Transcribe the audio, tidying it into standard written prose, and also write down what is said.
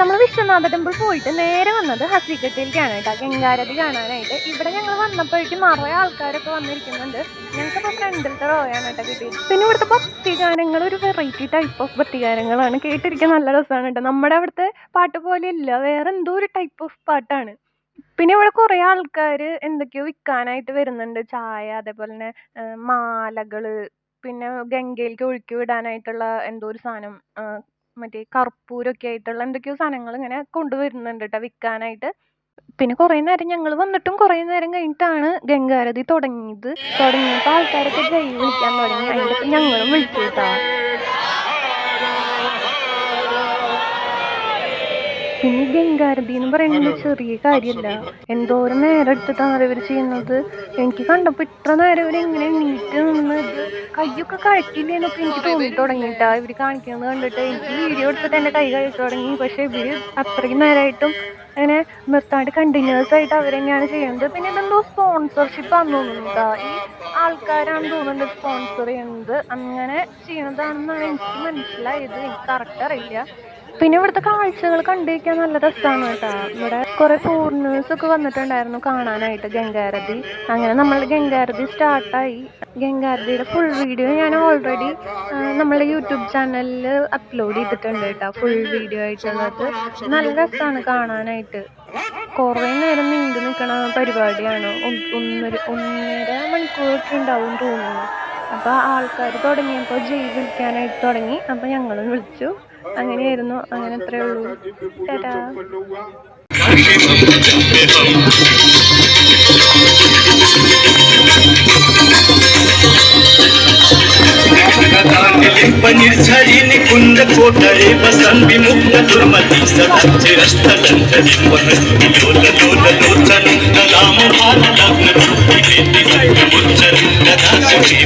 നമ്മൾ വിശ്വനാഥ ടെമ്പിൾ പോയിട്ട് നേരെ വന്നത് ഹസികട്ടിലേക്കാണ് കേട്ടോ, ഗംഗാരതി കാണാനായിട്ട്. ഇവിടെ ഞങ്ങൾ വന്നപ്പോഴേക്കും നിറയെ ആൾക്കാരൊക്കെ വന്നിരിക്കുന്നുണ്ട്. ഞങ്ങൾക്കിപ്പോൾ ഫ്രണ്ടിലത്തെ റോയാണ് കേട്ടോ കിട്ടിയത്. പിന്നെ ഇവിടുത്തെ ഭക്തിഗാനങ്ങൾ ഒരു വെറൈറ്റി ടൈപ്പ് ഓഫ് ഭക്തിഗാനങ്ങളാണ്, കേട്ടിരിക്കാൻ നല്ല രസമാണ് കേട്ടോ. നമ്മുടെ അവിടുത്തെ പാട്ട് പോലെ ഇല്ല, വേറെ എന്തോ ഒരു ടൈപ്പ് ഓഫ് പാട്ടാണ്. പിന്നെ ഇവിടെ കുറേ ആൾക്കാർ എന്തൊക്കെയോ വിൽക്കാനായിട്ട് വരുന്നുണ്ട്, ചായ, അതേപോലെ തന്നെ മാലകള്, പിന്നെ ഗംഗയിലേക്ക് ഒഴുക്കി വിടാനായിട്ടുള്ള എന്തോ ഒരു സാധനം, മറ്റേ കർപ്പൂരൊക്കെ ആയിട്ടുള്ള എന്തൊക്കെയോ സാധനങ്ങൾ ഇങ്ങനെ കൊണ്ടുവരുന്നുണ്ട് കേട്ടോ വിൽക്കാനായിട്ട്. പിന്നെ കുറേ നേരം ഞങ്ങൾ വന്നിട്ടും കുറേ നേരം കഴിഞ്ഞിട്ടാണ് ഗംഗാരതി തുടങ്ങിയപ്പോൾ ആൾക്കാരൊക്കെ ജൈ വിളിക്കാൻ തുടങ്ങി. അതിൻ്റെ ഞങ്ങളും വിളിച്ചു കേട്ടോ. പിന്നെ ഗംഗാരതി എന്ന് പറയുന്നത് ചെറിയ കാര്യമല്ല, എന്തോരം നേരം എടുത്തിട്ടാണ് ഇവർ ചെയ്യുന്നത്. എനിക്ക് കണ്ടപ്പോൾ ഇത്ര നേരം ഇവർ എങ്ങനെ എണീറ്റ് നിന്ന് കൈയൊക്കെ കഴിക്കില്ലേന്നൊക്കെ എനിക്ക് തോന്നി തുടങ്ങിയിട്ടാ ഇവർ കാണിക്കുന്നത് കണ്ടിട്ട്. എനിക്ക് വീഡിയോ എടുത്തിട്ട് എൻ്റെ കൈ കഴിച്ചു തുടങ്ങി. പക്ഷെ ഇവർ അത്രയും നേരമായിട്ടും അങ്ങനെ നിർത്താണ്ട് കണ്ടിന്യൂസ് ആയിട്ട് അവർ തന്നെയാണ് ചെയ്യുന്നത്. പിന്നെ ഇതെന്തോ സ്പോൺസർഷിപ്പ് ആണെന്ന് തോന്നുന്നു കേട്ടോ, ഈ ആൾക്കാരാണ് തോന്നുന്നുണ്ട് സ്പോൺസർ ചെയ്യുന്നത്, അങ്ങനെ ചെയ്യണതാണെന്നാണ് എനിക്ക് മനസ്സിലായത്. എനിക്ക് കറക്റ്റ് അറിയില്ല. പിന്നെ ഇവിടുത്തെ കാഴ്ചകൾ കണ്ടിരിക്കാൻ നല്ല രസമാണ് കേട്ടോ. ഇവിടെ കുറെ ഫോറിനേഴ്സ് ഒക്കെ വന്നിട്ടുണ്ടായിരുന്നു കാണാനായിട്ട് ഗംഗാരതി. അങ്ങനെ നമ്മൾ ഗംഗാരതി സ്റ്റാർട്ടായി. ഗംഗാരതിയുടെ ഫുൾ വീഡിയോ ഞാൻ ഓൾറെഡി നമ്മളുടെ യൂട്യൂബ് ചാനലിൽ അപ്ലോഡ് ചെയ്തിട്ടുണ്ട് കേട്ടോ, ഫുൾ വീഡിയോ ആയിട്ടുള്ളത്. നല്ല രസമാണ് കാണാനായിട്ട്. കുറേ നേരം നീണ്ടു നിൽക്കണ പരിപാടിയാണ്, ഒന്നര മണിക്കൂറൊക്കെ ഉണ്ടാവും തോന്നുന്നു. അപ്പോൾ ആൾക്കാർ തുടങ്ങിയപ്പോൾ ജയ് വിളിക്കാനായിട്ട് തുടങ്ങി. അപ്പോൾ ഞങ്ങളും വിളിച്ചു. അങ്ങനെയായിരുന്നു. അങ്ങനെ അത്രേ ഉള്ളൂ. ടാറ്റാ. कुंद कोटरे बसन विमुक्त दुर्मति सदचिरस्तलंजलि लोल लोल लोचन कलाम भाल लग्न मुच्चन कदा सुखी